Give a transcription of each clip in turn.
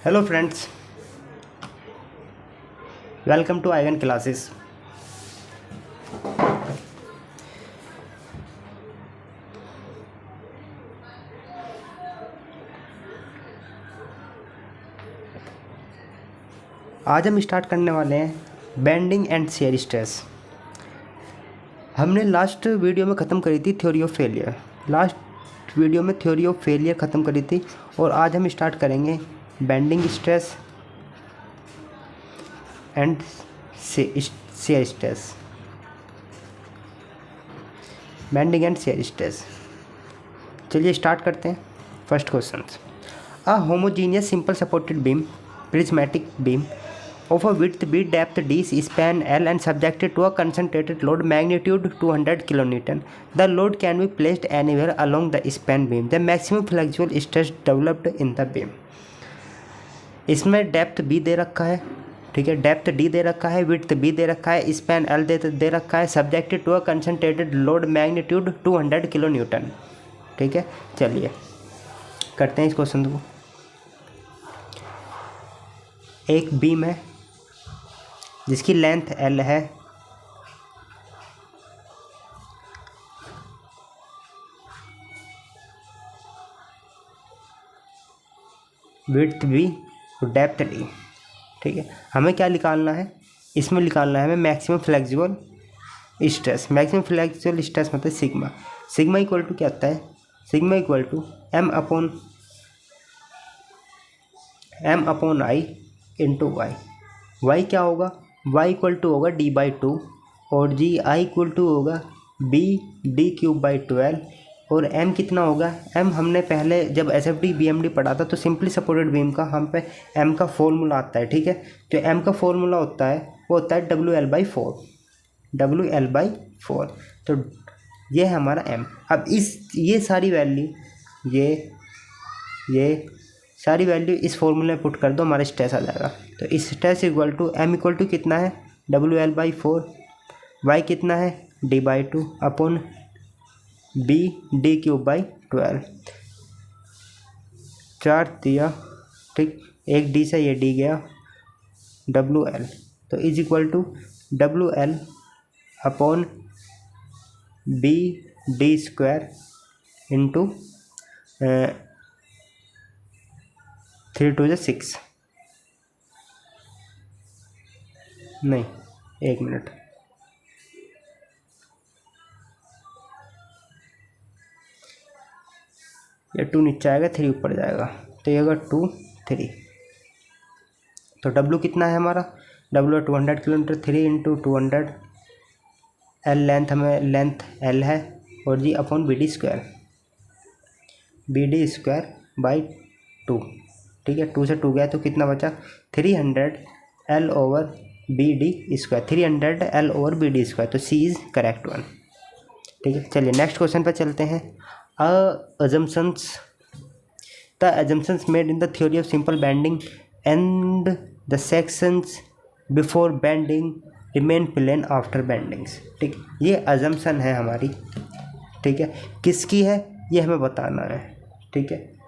Hello friends, welcome to Eigen classes. आज हम start करने वाले हैं बेंडिंग एंड शेयर स्ट्रेस। हमने लास्ट वीडियो में ख़त्म करी थी theory of failure. Last video में थ्योरी ऑफ फेलियर ख़त्म करी थी और आज हम स्टार्ट करेंगे bending stress and shear stress. Bending and shear stress, चलिए स्टार्ट करते हैं। First question, a homogeneous simple supported beam, prismatic beam of a width b, depth d, span l and subjected to a concentrated load magnitude 200 kilonewton. The load can be placed anywhere along the span beam. The maximum flexural stress developed in the beam. इसमें depth b दे रखा है, ठीक है, depth d दे रखा है, width b दे रखा है, span l दे रखा है, subjected to a concentrated load magnitude 200 kilo newton. ठीक है, चलिए करते हैं इस क्वेश्चन को। एक बीम है जिसकी लेंथ L है, विड्थ B और डेप्थ D। ठीक है, हमें क्या निकालना है, इसमें निकालना है हमें maximum flexible stress. Maximum flexible stress मतलब सिग्मा। सिग्मा इक्वल टू क्या होता है, sigma equal to m upon I into y. Y क्या होगा, वाई इक्वल टू होगा d/2 और जी आई इक्वल टू होगा b/d³ और m कितना होगा, m हमने पहले जब SFD BMD पढ़ा था तो सिंपली सपोर्टेड बीम का हम पे m का फॉर्मूला आता है। ठीक है, जो m का फॉर्मूला होता है वो होता है WL/4। तो ये है हमारा m। अब ये सारी वैल्यू ये सारी वैल्यू इस फॉर्मूले में पुट कर दो, हमारा स्ट्रेस आ जाएगा। तो इस stress equal to m equal to कितना है WL/4, y कितना है d/2 अपॉन b/d³/12। 4 दिया, ठीक, एक d से ये d गया, WL तो is equal to WL upon b/d² into 3 2 6, नहीं एक मिनट, ये 2 नीचे आएगा, 3 ऊपर जाएगा, तो ये होगा 2 3। तो W कितना है हमारा, W 200 kilometre, 3 into 200, L length हमें लेंथ L है और जी अपॉन BD²/2। ठीक है, 2 से 2 गया तो कितना बचा 300 L/BD², 300 L/BD²। तो C इज़ करेक्ट वन। ठीक है, चलिए नेक्स्ट क्वेश्चन पर चलते हैं। The assumptions made in the theory of simple bending and the sections before bending remain plane after bendings. ठीक, ये अजम्पशन है हमारी। ठीक है, किसकी है ये हमें बताना है। ठीक है,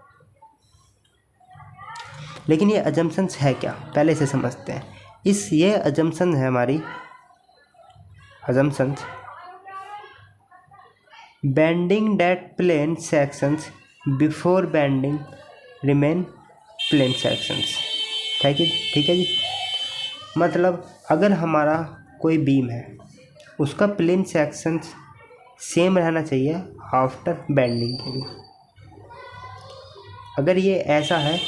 लेकिन ये अजम्पशंस है क्या, पहले से समझते हैं। ये अजम्पशन है हमारी, assumptions bending that plane sections before bending remain plane sections. ठीक है जी, मतलब अगर हमारा कोई बीम है उसका प्लेन सेक्शंस सेम रहना चाहिए आफ्टर बेंडिंग के भी। अगर ये ऐसा है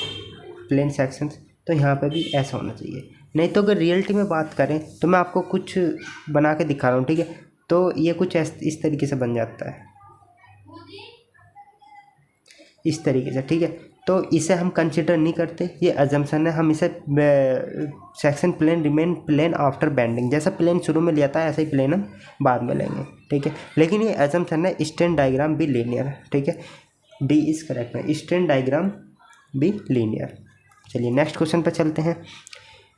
प्लेन सेक्शंस तो यहाँ पे भी ऐसा होना चाहिए। नहीं तो अगर रियलिटी में बात करें तो मैं आपको कुछ बना के दिखा रहा हूँ। ठीक है, तो ये कुछ इस तरीके से बन जाता है, इस तरीके से। ठीक है, तो इसे हम कंसिडर नहीं करते, ये अजम्पशन है। हम इसे section plane remain plane after bending, जैसा प्लेन शुरू में लिया था ऐसा ही प्लेन हम बाद में लेंगे। ठीक है, लेकिन ये अजम्पशन है स्ट्रेन डायग्राम भी लीनियर। ठीक है, डी इज करेक्ट है, स्ट्रेन डायग्राम भी लीनियर। चलिए नेक्स्ट क्वेश्चन पर चलते हैं।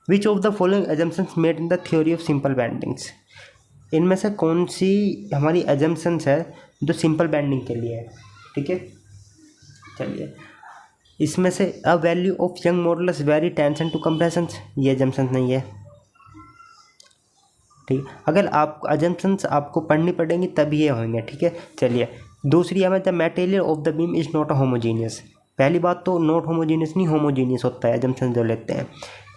Which of the following assumptions made in the theory of simple bendings, इनमें से कौन सी हमारी अजम्पशंस है जो सिंपल बेंडिंग के लिए है। ठीक है, चलिए इसमें से a value of Young modulus vary tension to compression, ये एजम्पशंस नहीं है, ठीक है। अगर आप एजम्पशंस आपको पढ़नी पड़ेंगी तब ये होंगे, ठीक है। चलिए दूसरी हमें the material of the beam is not a homogeneous. पहली बात तो नॉट होमोजीनियस नहीं, होमोजीनियस होता है एजम्पशन जो लेते हैं।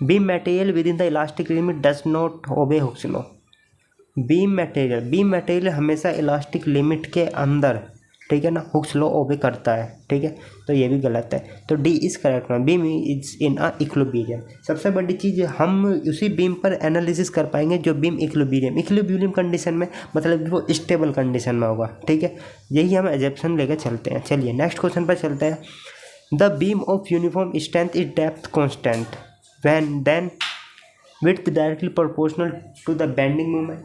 Beam material with in the elastic limit does not obey Hooke's law. Beam material हमेशा इलास्टिक लिमिट के अंदर, ठीक है ना, हुक्स लॉ ओबे करता है, ठीक है। तो ये भी गलत है, तो D is correct one. Beam is in a equilibrium. सबसे बड़ी चीज़ हम उसी बीम पर एनालिसिस कर पाएंगे जो बीम इक्विलिब्रियम कंडीशन में, मतलब वो स्टेबल कंडीशन में होगा, ठीक है। यही हम एजम्पशन लेकर चलते हैं। चलिए नेक्स्ट क्वेश्चन पर चलते हैं। The beam of uniform strength is depth constant when then width directly proportional to the bending moment,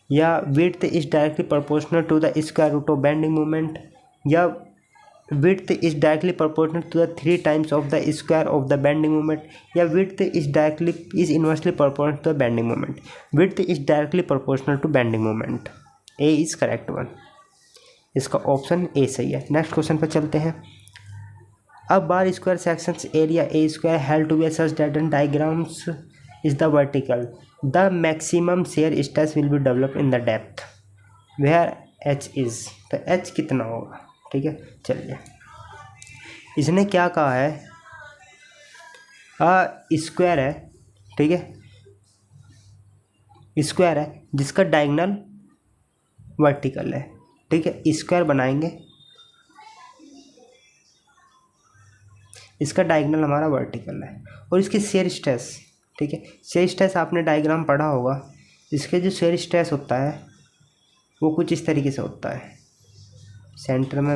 या width is directly proportional to the square root of bending moment, या width is directly proportional to the 3 times of the square of the bending moment, या width is inversely proportional to the bending moment. Width is directly proportional to bending moment. A is correct one, इसका option A सही है। Next question पर चलते हैं। अब bar square sections area a square held to be such that in diagrams is the vertical the maximum shear stress will be develop in the depth where h is. तो h कितना होगा, ठीक है। चलिए इसने क्या कहा है, स्क्वायर है, ठीक है, स्क्वायर है जिसका डायगोनल वर्टिकल है, ठीक है। स्क्वायर बनाएंगे, इसका डायगोनल हमारा वर्टिकल है और इसकी शेयर स्ट्रेस, ठीक है। शेयर स्ट्रेस आपने डायग्राम पढ़ा होगा, इसके जो शेयर स्ट्रेस होता है वो कुछ इस तरीके से होता है। सेंटर में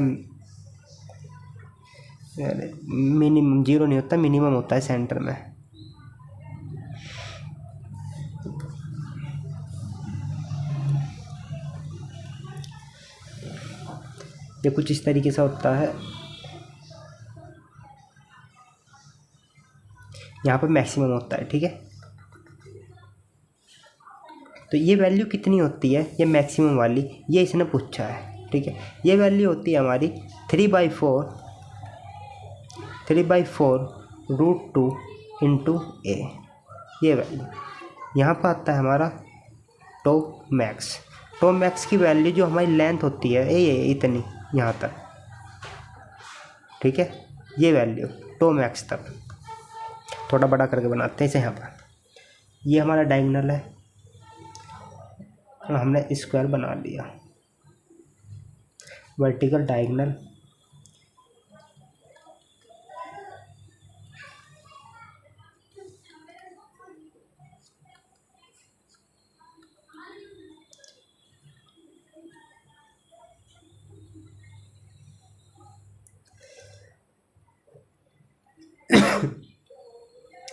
मिनिमम 0 नहीं होता, मिनिमम होता है सेंटर में। ये कुछ इस तरीके से होता है, यहाँ पर मैक्सिमम होता है, ठीक है। तो ये वैल्यू कितनी होती है, ये मैक्सिमम वाली, ये इसने पूछा है, ठीक है। ये वैल्यू होती है हमारी 3/4 √2 × a। ये वैल्यू यहाँ पर आता है हमारा टो मैक्स की वैल्यू जो हमारी लेंथ होती है ये इतनी यहाँ तक, ठीक है। ये वैल्यू टो मैक्स तक, थोड़ा बड़ा करके बनाते हैं इसे। यहाँ पर ये हमारा डायगोनल है और हमने स्क्वायर बना लिया, vertical diagonal,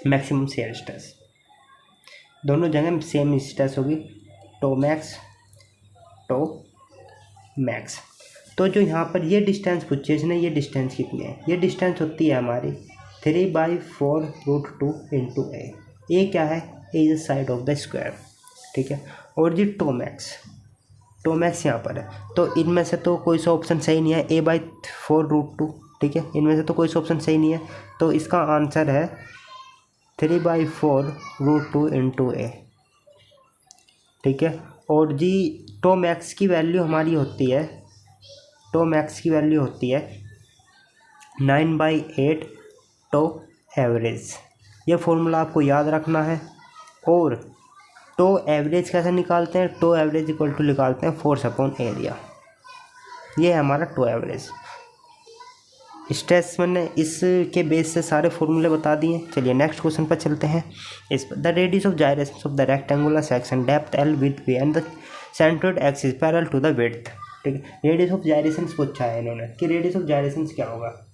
maximum shear stress, दोनों जगह सेम स्ट्रेस होगी, टो मैक्स। तो जो यहाँ पर ये डिस्टेंस पूछी है इसने, ये डिस्टेंस कितनी है, ये डिस्टेंस होती है हमारी 3/4 √2 × a। ए क्या है, A is the side of the square, ठीक है। और जी टो मैक्स यहाँ पर है, तो इनमें से तो कोई सा ऑप्शन सही नहीं है, a/4 √2, ठीक है। इनमें से तो कोई सा ऑप्शन सही नहीं है, तो इसका आंसर है 3/4 √2 × a, ठीक है। और जी टो मैक्स की वैल्यू हमारी होती है, 9/8 टो एवरेज। ये फॉर्मूला आपको याद रखना है। और टो एवरेज कैसे निकालते हैं, टो एवरेज इक्वल टू निकालते हैं फोर्स/एरिया। ये है हमारा टो एवरेज। स्ट्रेस मैंने इसके बेस से सारे फॉर्मूले बता दिए। चलिए नेक्स्ट क्वेश्चन पर चलते हैं। इस पर the radius of gyration of the rectangular section depth L with B and the centroid axis parallel to the width, ठीक है। रेडियस ऑफ जायरेशन पूछा है इन्होंने कि रेडियस ऑफ जायरेशन क्या होगा।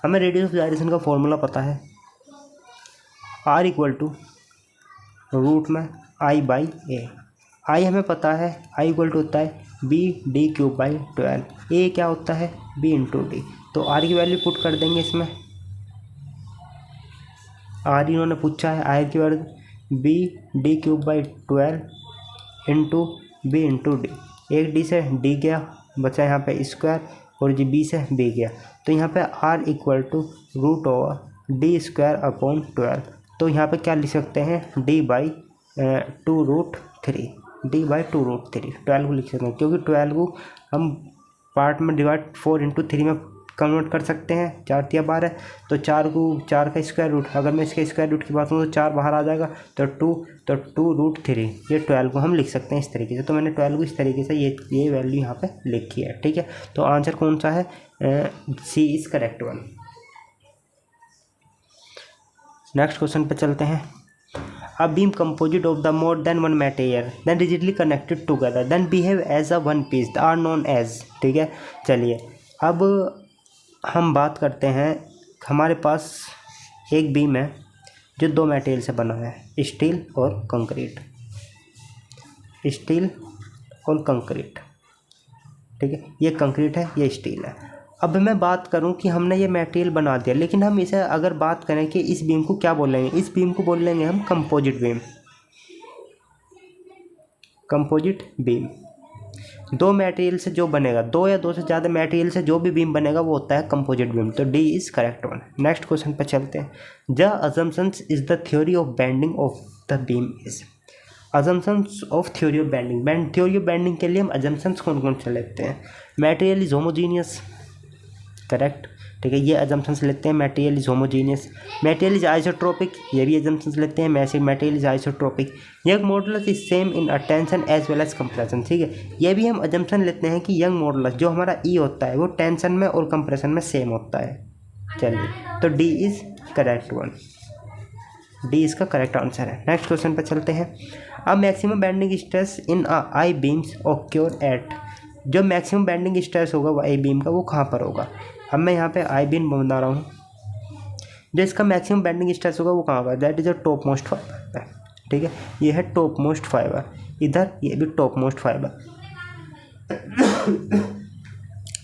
हमें रेडियस ऑफ जायरेशन का फॉर्मूला पता है, R = रूट में I/a। आई हमें पता है, I = होता है BD3/12। ए क्या होता है, B × D। तो R की वैल्यू पुट कर देंगे इसमें, R इन्होंने पूछा है, I की वैल्यू BD3/12 × B × D। एक D से D गया, बचा यहाँ पे स्क्वायर, और जी बी से बी गया, तो यहाँ पे r equal to root over d square upon 12। तो यहाँ पे क्या लिख सकते हैं, d बाई 2√3, d/2√3 12 को लिख सकते हैं, क्योंकि 12 को हम पार्ट में डिवाइड 4/3 में कन्वर्ट कर सकते हैं, 4 या 12, तो 4 का स्क्वायर रूट, अगर मैं इसके स्क्वायर रूट की बात करूँ तो 4 बाहर आ जाएगा, तो 2√3, ये 12 को हम लिख सकते हैं इस तरीके से। तो मैंने 12 को इस तरीके से ये वैल्यू यहाँ पे लिखी है, ठीक है। तो आंसर कौन सा है, C is correct one. Next question पे चलते हैं। A beam composite of the more than one material then rigidly connected together then behave as a one piece are known as, ठीक है। चलिए अब हम बात करते हैं, हमारे पास एक बीम है जो 2 मटेरियल से बना है, स्टील और कंक्रीट, स्टील और कंक्रीट, ठीक है। ये कंक्रीट है, ये स्टील है। अब मैं बात करूं कि हमने ये मटेरियल बना दिया, लेकिन हम इसे अगर बात करें कि इस बीम को क्या बोलेंगे, इस बीम को बोल लेंगे हम composite beam, composite beam. 2 material से जो बनेगा, 2 या 2 से ज़्यादा मटेरियल से जो भी बीम बनेगा वो होता है कंपोजिट बीम। तो D is correct one. Next question पर चलते हैं। The assumptions is the theory of bending of the beam is, assumptions of theory of bending, theory of bending के लिए हम अजम्पशंस कौन कौन से लेते हैं, मटेरियल इज होमोजीनियस, करेक्ट, ठीक है, ये अजम्पशंस लेते हैं। Material is homogeneous, material is isotropic, ये भी अजम्पशंस लेते हैं। Massive material is isotropic, Young modulus is same in tension as well as compression, ठीक है, ये भी हम अजम्पशन लेते हैं कि यंग मॉडुलस जो हमारा ई होता है वो टेंशन में और कंप्रेशन में सेम होता है। चलिए, तो D is correct one, D इसका करेक्ट आंसर है। नेक्स्ट क्वेश्चन पर चलते हैं। अब maximum bending stress in I beams occur at, जो मैक्सिमम बेंडिंग स्ट्रेस होगा वो आई बीम का, वो कहाँ पर होगा। अब मैं यहाँ पे आई बीम बना रहा हूँ, जो इसका मैक्सिमम बेंडिंग स्ट्रेस होगा वो कहाँ होगा, that is a top most fibre, ठीक है, ये है टॉप मोस्ट फाइबर, इधर ये भी टॉप मोस्ट फाइबर।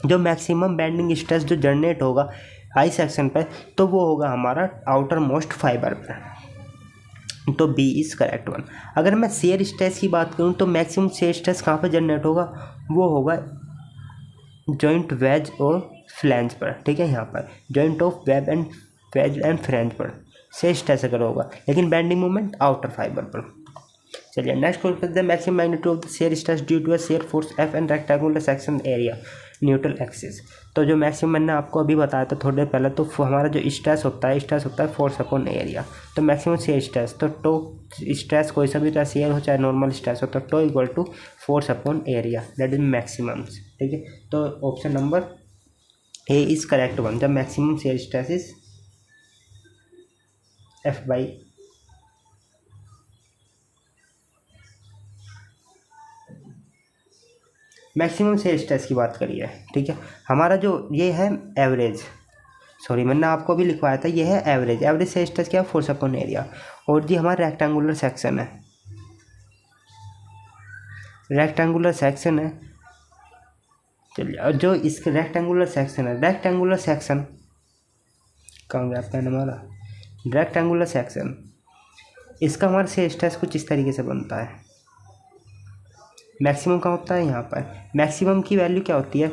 जो मैक्सिमम बेंडिंग स्ट्रेस जो जनरेट होगा आई सेक्शन पर, तो वो होगा हमारा आउटर मोस्ट फाइबर पर, तो बी इज़ करेक्ट वन। अगर मैं शेयर स्ट्रेस की बात करूँ तो मैक्सिमम शेयर स्ट्रेस कहाँ पर जनरेट होगा, वो होगा जॉइंट वेज और फ्लैंज पर, ठीक है, यहाँ पर joint of web and wedge and flange पर शेयर स्ट्रेस अगर होगा, लेकिन बेंडिंग मोमेंट आउटर फाइबर पर। चलिए next question, the maximum magnitude of the shear stress due to a shear force F and rectangular section area neutral axis. तो जो maximum मैंने आपको अभी बताया था थोड़ी देर पहले, तो हमारा जो स्ट्रेस होता है फोर्स अपॉन एरिया, तो मैक्सिमम शेयर स्ट्रेस, तो टो स्ट्रेस कोई सा भी चाहे शेयर हो चाहे नॉर्मल स्ट्रेस हो, तो tau equal to force upon area, that is maximum, ठीक है। तो option number A is correct one, the maximum shear stress is F by maximum shear stress की बात करिए, ठीक है। हमारा जो ये है एवरेज, सॉरी मैंने आपको भी लिखवाया था, ये है एवरेज, एवरेज शेयर स्ट्रेस क्या है, फोर्स अपॉन एरिया। और जी हमारा रेक्टेंगुलर सेक्शन है, रेक्टेंगुलर सेक्शन है, चलिए, और जो इसके रेक्टेंगुलर सेक्शन है, रेक्टेंगुलर सेक्शन कहाँ गया पेन हमारा, रेक्टेंगुलर सेक्शन, इसका हमारा शेयर स्ट्रेस कुछ इस तरीके से बनता है। मैक्सिमम का होता है यहाँ पर, मैक्सिमम की वैल्यू क्या होती है,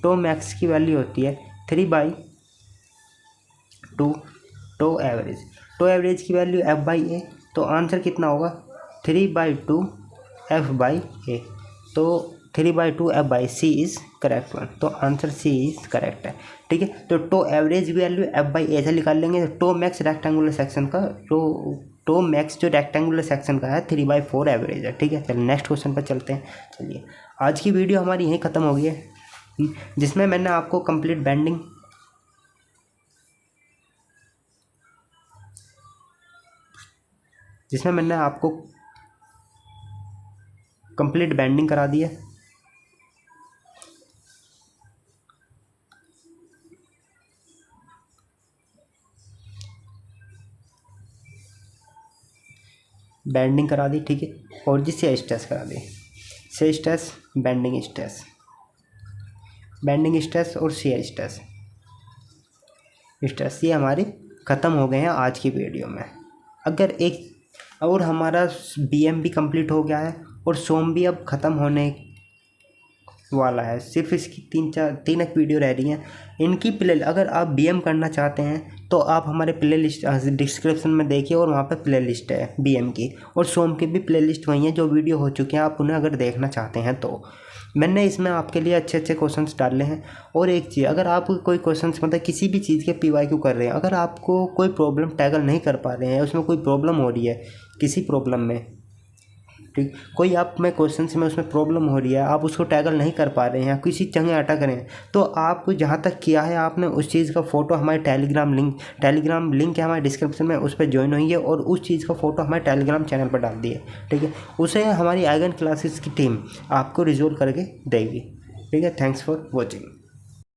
टो मैक्स की वैल्यू होती है 3/2 टो एवरेज, टो एवरेज की वैल्यू f/a, तो आंसर कितना होगा 3/2 f/a, तो 3/2 f/c इज़ करेक्ट वन, तो आंसर सी इज़ करेक्ट है, ठीक है। तो टो एवरेज वैल्यू f/a से निकाल लेंगे, तो टो मैक्स रेक्टेंगुलर सेक्शन का, टो मैक्स जो रेक्टेंगुलर सेक्शन का है 3/4 एवरेज है, ठीक है। चलिए नेक्स्ट क्वेश्चन पर चलते हैं। चलिए आज की वीडियो हमारी यहीं ख़त्म हो गई है, जिसमें मैंने आपको कंप्लीट बेंडिंग करा दी है। बेंडिंग करा दी, ठीक है, और जी शेयर स्ट्रेस करा दी, shear stress, bending stress, bending stress और शेयर स्ट्रेस, ये हमारे ख़त्म हो गए हैं आज की वीडियो में। अगर एक और हमारा BM भी कंप्लीट हो गया है और सोम भी अब ख़त्म होने वाला है, सिर्फ इसकी 3 एक वीडियो रह रही हैं। इनकी प्ले अगर आप BM करना चाहते हैं तो आप हमारे प्ले लिस्ट डिस्क्रिप्शन में देखिए और वहाँ पे प्ले लिस्ट है BM की, और सोम की भी प्ले लिस्ट वही है जो वीडियो हो चुके हैं, आप उन्हें अगर देखना चाहते हैं तो। मैंने इसमें आपके लिए अच्छे अच्छे क्वेश्चंस डाले हैं। और एक चीज़, अगर आप कोई क्वेश्चंस मतलब किसी भी चीज़ के PYQ कर रहे हैं, अगर आपको कोई प्रॉब्लम टैकल नहीं कर पा रहे हैं, उसमें कोई प्रॉब्लम हो रही है किसी प्रॉब्लम में, ठीक, कोई आप में क्वेश्चन में उसमें प्रॉब्लम हो रही है, आप उसको टैकल नहीं कर पा रहे हैं, किसी जगह अटक रहे हैं, तो आप जहाँ तक किया है आपने उस चीज़ का फ़ोटो हमारे टेलीग्राम लिंक है हमारे डिस्क्रिप्शन में, उस पर ज्वाइन होइए और उस चीज़ का फ़ोटो हमारे टेलीग्राम चैनल पर डाल दिए, ठीक है। उसे हमारी आइगन क्लासेस की टीम आपको रिजोल्व करके देगी, ठीक है। Thanks for watching.